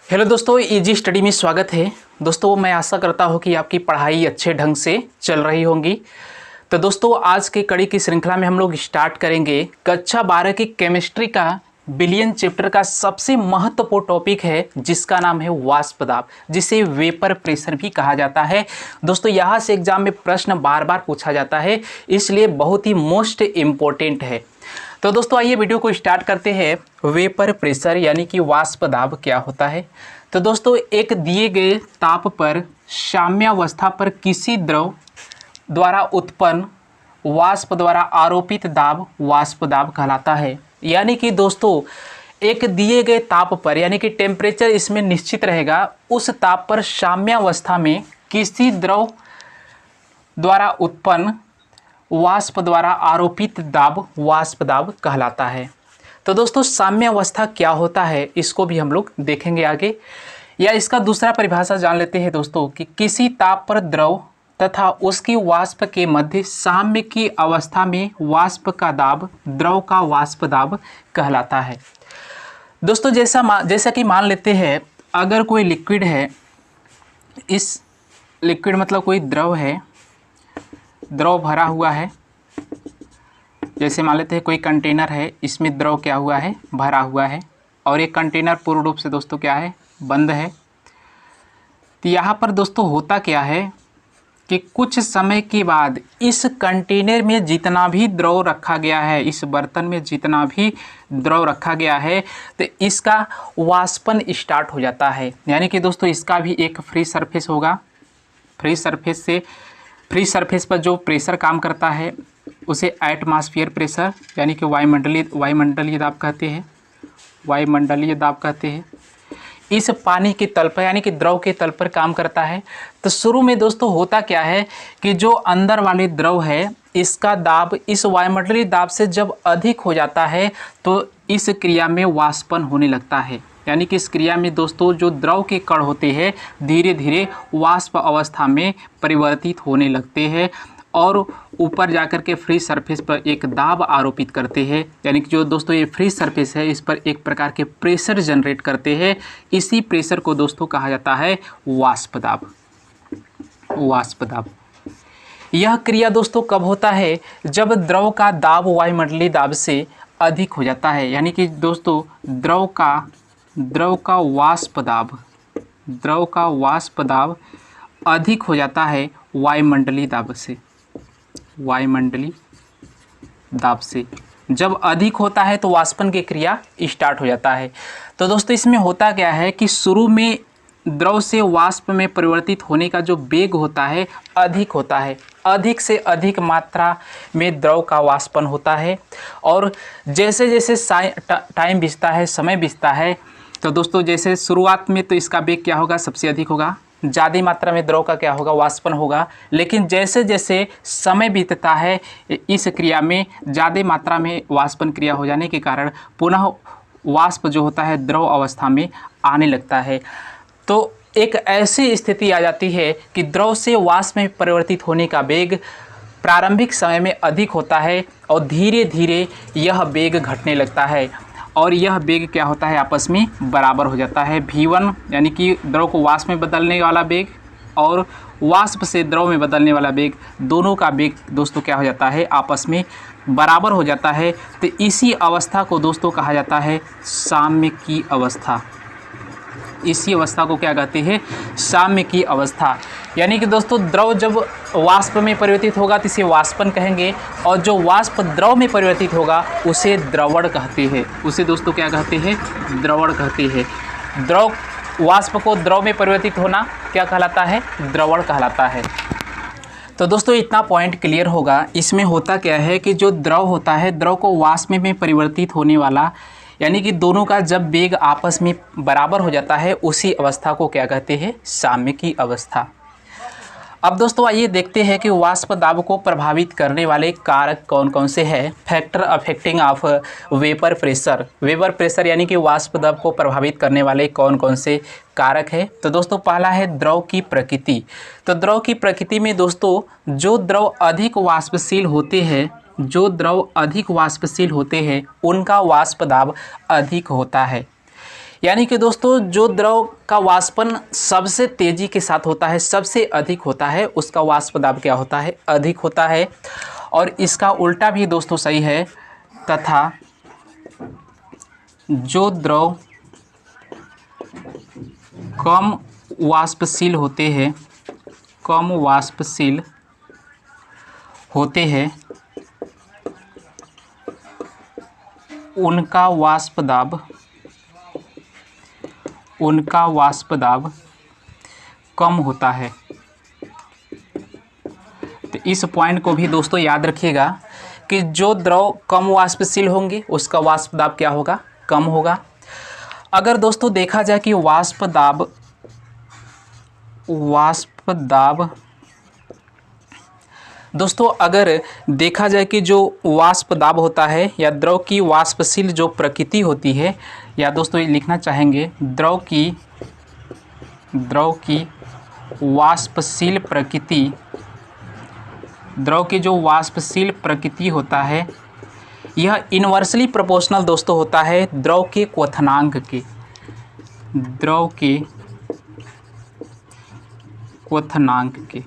Hello दोस्तों, easy study में स्वागत है। दोस्तों मैं आशा करता हूँ कि आपकी पढ़ाई अच्छे ढंग से चल रही होंगी। तो दोस्तों आज के कड़ी की श्रृंखला में हम लोग स्टार्ट करेंगे कक्षा 12 की केमिस्ट्री का विलियन चैप्टर का सबसे महत्वपूर्ण टॉपिक है जिसका नाम है वाष्प दाब, जिसे वेपर प्रेशर भी कहा जाता है। दोस्तों यहाँ से एग्जाम में प्रश्न बार बार पूछा जाता है, इसलिए बहुत ही मोस्ट इम्पोर्टेंट है। तो दोस्तों आइए वीडियो को स्टार्ट करते हैं। वेपर प्रेशर यानी कि वाष्प दाब क्या होता है। तो दोस्तों एक दिए गए ताप पर साम्यावस्था पर किसी द्रव द्वारा उत्पन्न वाष्प द्वारा आरोपित दाब वाष्प दाब कहलाता है। यानी कि दोस्तों एक दिए गए ताप पर यानी कि टेम्परेचर इसमें निश्चित रहेगा, उस ताप पर साम्यावस्था में किसी द्रव द्वारा उत्पन्न वाष्प द्वारा आरोपित दाब वाष्प दाब कहलाता है। तो दोस्तों साम्यावस्था क्या होता है इसको भी हम लोग देखेंगे आगे, या इसका दूसरा परिभाषा जान लेते हैं दोस्तों कि किसी ताप पर द्रव तथा उसकी वाष्प के मध्य साम्य की अवस्था में वाष्प का दाब द्रव का वाष्प दाब कहलाता है। दोस्तों जैसा कि मान लेते हैं अगर कोई लिक्विड है, इस लिक्विड मतलब कोई द्रव है, द्रव भरा हुआ है। जैसे मान लेते हैं कोई कंटेनर है, इसमें द्रव क्या हुआ है, भरा हुआ है, और ये कंटेनर पूर्ण रूप से दोस्तों क्या है, बंद है। तो यहाँ पर दोस्तों होता क्या है कि कुछ समय के बाद इस कंटेनर में जितना भी द्रव रखा गया है, इस बर्तन में जितना भी द्रव रखा गया है, तो इसका वाष्पन स्टार्ट हो जाता है। यानी कि दोस्तों इसका भी एक फ्री सरफेस होगा। फ्री सरफेस पर जो प्रेशर काम करता है उसे एटमॉस्फेयर प्रेशर यानी कि वायुमंडलीय दाब कहते हैं। वायुमंडलीय दाब कहते हैं। इस पानी के तल पर यानी कि द्रव के तल पर काम करता है। तो शुरू में दोस्तों होता क्या है कि जो अंदर वाले द्रव है इसका दाब इस वायुमंडलीय दाब से जब अधिक हो जाता है तो इस क्रिया में वाष्पन होने लगता है। यानी कि इस क्रिया में दोस्तों जो द्रव के कण होते हैं धीरे धीरे वाष्प अवस्था में परिवर्तित होने लगते हैं और ऊपर जाकर के फ्री सरफेस पर एक दाब आरोपित करते हैं। यानी कि जो दोस्तों ये फ्री सरफेस है इस पर एक प्रकार के प्रेशर जनरेट करते हैं। इसी प्रेशर को दोस्तों कहा जाता है वाष्प दाब। वाष्प दाब यह क्रिया दोस्तों कब होता है, जब द्रव का दाब वायुमंडलीय दाब से अधिक हो जाता है। यानी कि दोस्तों द्रव का वाष्प दाब अधिक हो जाता है वायुमंडलीय दाब से। जब अधिक होता है तो वाष्पन की क्रिया स्टार्ट हो जाता है। तो दोस्तों इसमें होता क्या है कि शुरू में द्रव से वाष्प में परिवर्तित होने का जो वेग होता है अधिक होता है। अधिक से अधिक मात्रा में द्रव का वाष्पन होता है और जैसे जैसे टाइम बीतता है, समय बीतता है, तो दोस्तों जैसे शुरुआत में तो इसका वेग क्या होगा, सबसे अधिक होगा, ज़्यादा मात्रा में द्रव का क्या होगा, वाष्पन होगा। लेकिन जैसे जैसे समय बीतता है इस क्रिया में ज़्यादा मात्रा में वाष्पन क्रिया हो जाने के कारण पुनः वाष्प जो होता है द्रव अवस्था में आने लगता है। तो एक ऐसी स्थिति आ जाती है कि द्रव से वाष्प में परिवर्तित होने का वेग प्रारंभिक समय में अधिक होता है और धीरे धीरे यह वेग घटने लगता है और यह वेग क्या होता है, आपस में बराबर हो जाता है। V1 यानी कि द्रव को वाष्प में बदलने वाला वेग और वाष्प से द्रव में बदलने वाला वेग, दोनों का वेग दोस्तों क्या हो जाता है, आपस में बराबर हो जाता है। तो इसी अवस्था को दोस्तों कहा जाता है साम्य की अवस्था। इसी अवस्था को क्या कहते हैं, साम्य की अवस्था। यानी कि दोस्तों द्रव जब वाष्प में परिवर्तित होगा तो इसे वाष्पन कहेंगे और जो वाष्प द्रव में परिवर्तित होगा उसे द्रवण कहते हैं। उसे दोस्तों क्या कहते हैं, द्रवण कहते हैं। वाष्प को द्रव में परिवर्तित होना क्या कहलाता है, द्रवण कहलाता है। तो दोस्तों इतना पॉइंट क्लियर होगा। इसमें होता क्या है कि जो द्रव होता है, द्रव को वाष्प में परिवर्तित होने वाला यानी कि दोनों का जब वेग आपस में बराबर हो जाता है उसी अवस्था को क्या कहते हैं, साम्य की अवस्था। अब दोस्तों आइए देखते हैं कि वाष्प दाब को प्रभावित करने वाले कारक कौन कौन से हैं। Factor affecting of vapour pressure यानी कि वाष्प दाब को प्रभावित करने वाले कौन कौन से कारक है। तो दोस्तों पहला है द्रव की प्रकृति। तो द्रव की प्रकृति में दोस्तों जो द्रव अधिक वाष्पशील होते हैं उनका वाष्प दाब अधिक होता है। यानी कि दोस्तों जो द्रव का वाष्पन सबसे तेज़ी के साथ होता है, सबसे अधिक होता है, उसका वाष्प दाब क्या होता है? अधिक होता है। और इसका उल्टा भी दोस्तों सही है, तथा जो द्रव कम वाष्पशील होते हैं, कम वाष्पशील होते हैं, उनका वाष्प दाब कम होता है। तो इस पॉइंट को भी दोस्तों याद रखिएगा कि जो द्रव कम वाष्पशील होंगे उसका वाष्प दाब क्या होगा? कम होगा। अगर दोस्तों देखा जाए कि वाष्प दाब दोस्तों अगर देखा जाए कि जो वाष्प दाब होता है या द्रव की वाष्पशील जो प्रकृति होती है, या दोस्तों ये लिखना चाहेंगे द्रव की वाष्पशील प्रकृति, द्रव की जो वाष्पशील प्रकृति होता है यह इन्वर्सली प्रोपोर्शनल दोस्तों होता है द्रव के क्वथनांक के, द्रव के क्वथनांक के।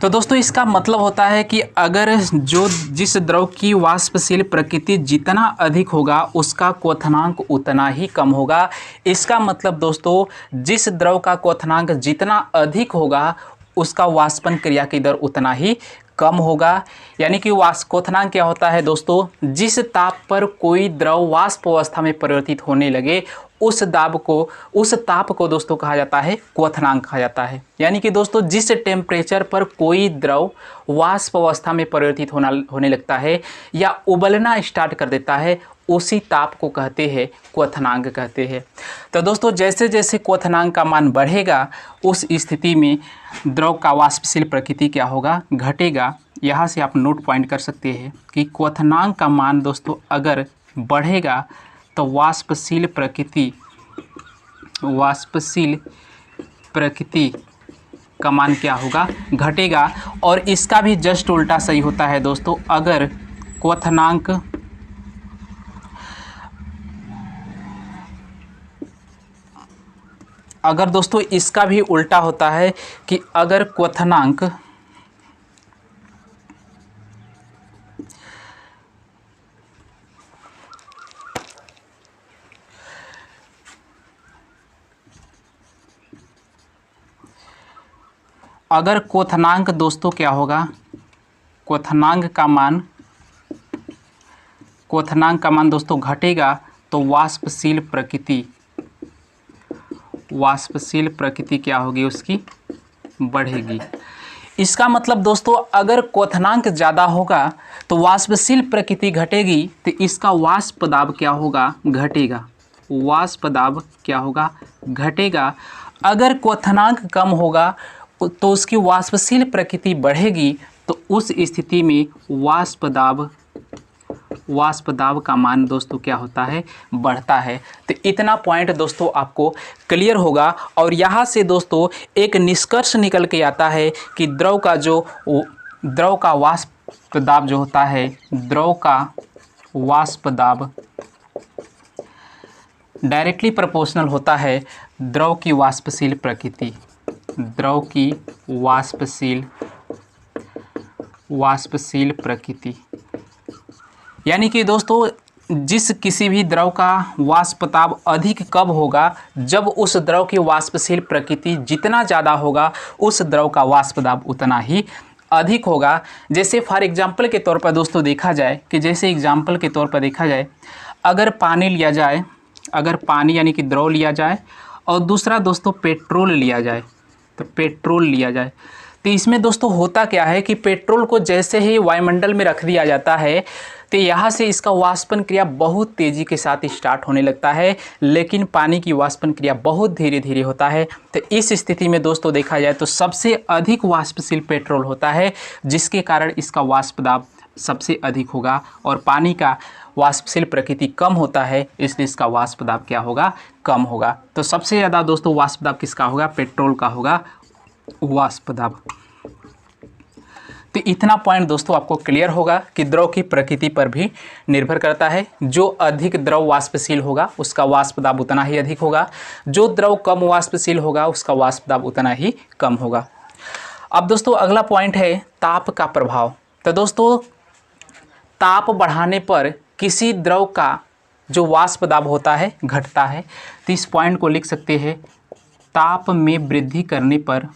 तो दोस्तों इसका मतलब होता है कि अगर जिस द्रव की वाष्पशील प्रकृति जितना अधिक होगा उसका क्वथनांक उतना ही कम होगा। इसका मतलब दोस्तों जिस द्रव का क्वथनांक जितना अधिक होगा उसका वाष्पन क्रिया की दर उतना ही कम होगा। यानी कि क्वथनांक क्या होता है दोस्तों? जिस ताप पर कोई द्रव वाष्प अवस्था में परिवर्तित होने लगे उस ताप को दोस्तों कहा जाता है क्वथनांक कहा जाता है। यानी कि दोस्तों जिस टेम्परेचर पर कोई द्रव वाष्प अवस्था में परिवर्तित होने लगता है या उबलना स्टार्ट कर देता है उसी ताप को कहते हैं क्वथनांक कहते हैं। तो दोस्तों जैसे जैसे क्वथनांक का मान बढ़ेगा उस स्थिति में द्रव का वाष्पशील प्रकृति क्या होगा? घटेगा। यहाँ से आप नोट पॉइंट कर सकते हैं कि क्वथनांक का मान दोस्तों अगर बढ़ेगा तो वाष्पशील प्रकृति का मान क्या होगा? घटेगा। और इसका भी जस्ट उल्टा सही होता है दोस्तों। अगर दोस्तों इसका भी उल्टा होता है कि अगर क्वथनांक दोस्तों क्या होगा? क्वथनांक का मान दोस्तों घटेगा तो वाष्पशील प्रकृति क्या होगी? उसकी बढ़ेगी। इसका मतलब दोस्तों अगर क्वथनांक ज़्यादा होगा तो वाष्पशील प्रकृति घटेगी तो इसका वाष्प दाब क्या होगा? घटेगा। वाष्प दाब क्या होगा? घटेगा। अगर क्वथनांक कम होगा तो उसकी वाष्पशील प्रकृति बढ़ेगी तो उस स्थिति में वाष्प दाब का मान दोस्तों क्या होता है? बढ़ता है। तो इतना पॉइंट दोस्तों आपको क्लियर होगा। और यहाँ से दोस्तों एक निष्कर्ष निकल के आता है कि द्रव का वाष्प दाब जो होता है, द्रव का वाष्प दाब डायरेक्टली प्रोपोर्शनल होता है द्रव की वाष्पशील प्रकृति, द्रव की वाष्पशील प्रकृति। यानी कि दोस्तों जिस किसी भी द्रव का वाष्प दाब अधिक कब होगा? जब उस द्रव की वाष्पशील प्रकृति जितना ज़्यादा होगा उस द्रव का वाष्प दाब उतना ही अधिक होगा। जैसे फॉर एग्जांपल के तौर पर दोस्तों देखा जाए अगर पानी लिया जाए, अगर पानी यानी कि द्रव लिया जाए और दूसरा दोस्तों पेट्रोल लिया जाए, तो पेट्रोल लिया जाए तो इसमें दोस्तों होता क्या है कि पेट्रोल को जैसे ही वायुमंडल में रख दिया जाता है तो यहाँ से इसका वाष्पन क्रिया बहुत तेज़ी के साथ स्टार्ट होने लगता है, लेकिन पानी की वाष्पन क्रिया बहुत धीरे धीरे होता है। तो इस स्थिति में दोस्तों देखा जाए तो सबसे अधिक वाष्पशील पेट्रोल होता है, जिसके कारण इसका वाष्प दाब सबसे अधिक होगा। और पानी का वाष्पशील प्रकृति कम होता है, इसलिए इसका वाष्प दाब क्या होगा? कम होगा। तो सबसे ज़्यादा दोस्तों वाष्प दाब किसका होगा? पेट्रोल का होगा वाष्प दाब। तो तो इतना पॉइंट दोस्तों आपको क्लियर होगा कि द्रव की प्रकृति पर भी निर्भर करता है। जो अधिक द्रव वाष्पशील होगा उसका वाष्प दाब उतना ही अधिक होगा, जो द्रव कम वाष्पशील होगा उसका वाष्प दाब उतना ही कम होगा। अब दोस्तों अगला पॉइंट है ताप का प्रभाव। तो दोस्तों ताप बढ़ाने पर किसी द्रव का जो वाष्प दाब होता है घटता है। तो इस पॉइंट को लिख सकते हैं, ताप में वृद्धि करने पर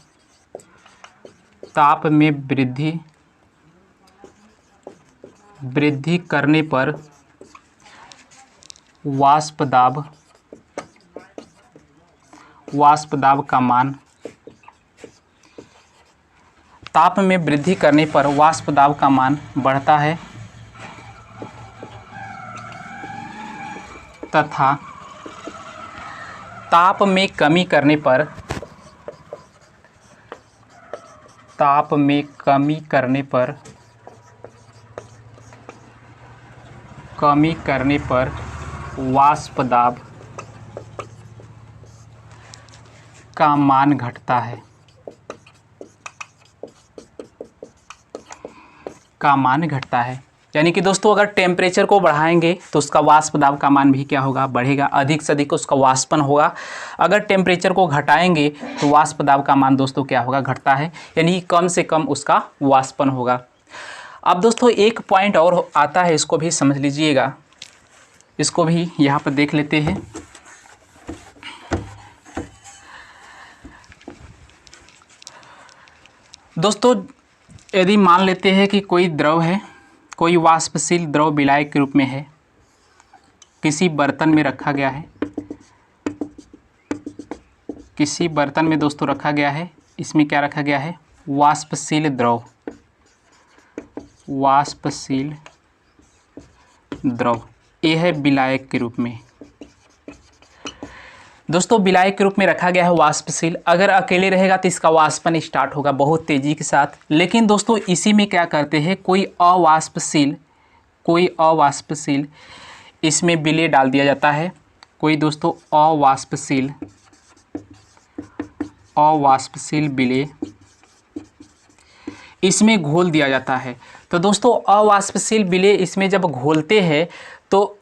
वाष्प दाब का मान, ताप में वृद्धि करने पर वाष्प दाब का मान बढ़ता है तथा ताप में कमी करने पर वाष्प दाब का मान घटता है। यानी कि दोस्तों अगर टेम्परेचर को बढ़ाएंगे तो उसका वाष्प दाब का मान भी क्या होगा, बढ़ेगा, अधिक से अधिक उसका वाष्पन होगा। अगर टेम्परेचर को घटाएंगे तो वाष्प दाब का मान दोस्तों क्या होगा, घटता है, यानी कम से कम उसका वाष्पन होगा। अब दोस्तों एक पॉइंट और आता है, इसको भी समझ लीजिएगा, इसको भी यहाँ पर देख लेते हैं। दोस्तों यदि मान लेते हैं कि कोई द्रव है, कोई वाष्पशील द्रव विलायक के रूप में है, किसी बर्तन में रखा गया है, किसी बर्तन में दोस्तों रखा गया है, इसमें क्या रखा गया है, वाष्पशील द्रव, ये है विलायक के रूप में। दोस्तों विलायक के रूप में रखा गया है वाष्पशील, अगर अकेले रहेगा तो इसका वाष्पन स्टार्ट होगा बहुत तेज़ी के साथ। लेकिन दोस्तों इसी में क्या करते हैं, कोई अवाष्पशील इसमें विलेय डाल दिया जाता है, कोई दोस्तों अवाष्पशील विलेय इसमें घोल दिया जाता है। तो दोस्तों अवाष्पशील विलेय इसमें जब घोलते हैं तो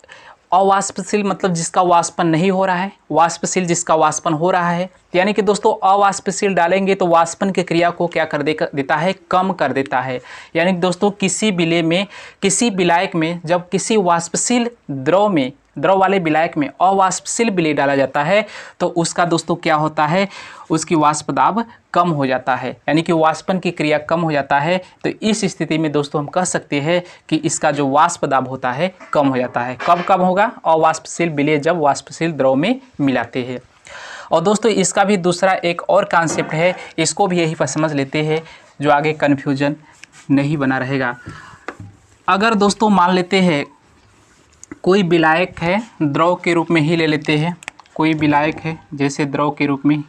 अवाष्पशील मतलब जिसका वाष्पन नहीं हो रहा है, वाष्पशील जिसका वाष्पन हो रहा है, यानी कि दोस्तों अवाष्पशील डालेंगे तो वाष्पन की क्रिया को क्या कर देता है, कम कर देता है। यानी कि दोस्तों किसी विलायक में जब किसी वाष्पशील द्रव वाले विलायक में अवाष्पशील विलेय डाला जाता है तो उसका दोस्तों क्या होता है, उसकी वाष्प दाब कम हो जाता है, यानी कि वाष्पन की क्रिया कम हो जाता है। तो इस स्थिति में दोस्तों हम कह सकते हैं कि इसका जो वाष्प दाब होता है कम हो जाता है। कब कम होगा, अवाष्पशील विलेय जब वाष्पशील द्रव में मिलाते हैं। और दोस्तों इसका भी दूसरा एक और कॉन्सेप्ट है, इसको भी यही पर समझ लेते हैं जो आगे कन्फ्यूजन नहीं बना रहेगा। अगर दोस्तों मान लेते हैं कोई विलायक है, द्रव के रूप में ही ले लेते हैं, कोई विलायक है जैसे द्रव के रूप में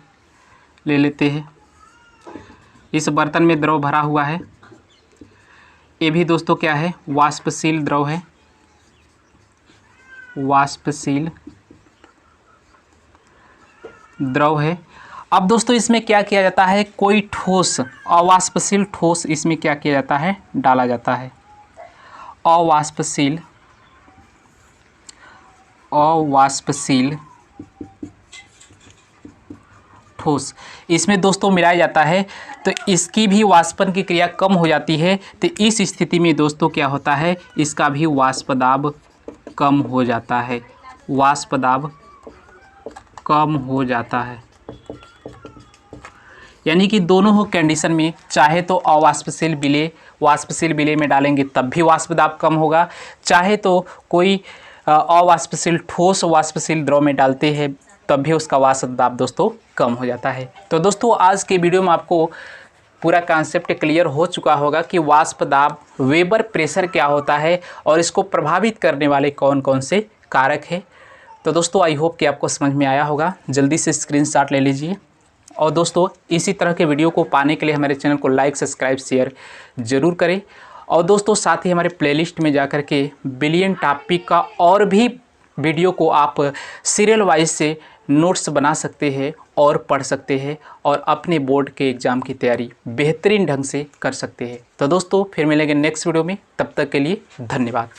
ले लेते हैं, इस बर्तन में द्रव भरा हुआ है, ये भी दोस्तों क्या है, वाष्पशील द्रव है, वाष्पशील द्रव है। अब दोस्तों इसमें क्या किया जाता है, कोई ठोस अवाष्पशील ठोस इसमें क्या किया जाता है, डाला जाता है, अवाष्पशील ठोस इसमें दोस्तों मिलाया जाता है, तो इसकी भी वाष्पन की क्रिया कम हो जाती है। तो इस स्थिति में दोस्तों क्या होता है, इसका भी वाष्प दाब कम हो जाता है, वाष्प दाब कम हो जाता है। यानी कि दोनों हो कंडीशन में, चाहे तो अवाष्पशील विलेय वाष्पशील विलेय में डालेंगे तब भी वाष्प दाब कम होगा, चाहे तो कोई अवाष्पशील ठोस वाष्पशील द्रव में डालते हैं तब भी उसका वाष्प दाब दोस्तों कम हो जाता है। तो दोस्तों आज के वीडियो में आपको पूरा कॉन्सेप्ट क्लियर हो चुका होगा कि वाष्प दाब, वेबर प्रेशर क्या होता है और इसको प्रभावित करने वाले कौन कौन से कारक हैं। तो दोस्तों आई होप कि आपको समझ में आया होगा, जल्दी से स्क्रीनशॉट ले लीजिए। और दोस्तों इसी तरह के वीडियो को पाने के लिए हमारे चैनल को लाइक, सब्सक्राइब, शेयर ज़रूर करें। और दोस्तों साथ ही हमारे प्लेलिस्ट में जाकर के बिलियन टॉपिक का और भी वीडियो को आप सीरियल वाइज से नोट्स बना सकते हैं और पढ़ सकते हैं और अपने बोर्ड के एग्ज़ाम की तैयारी बेहतरीन ढंग से कर सकते हैं। तो दोस्तों फिर मिलेंगे नेक्स्ट वीडियो में, तब तक के लिए धन्यवाद।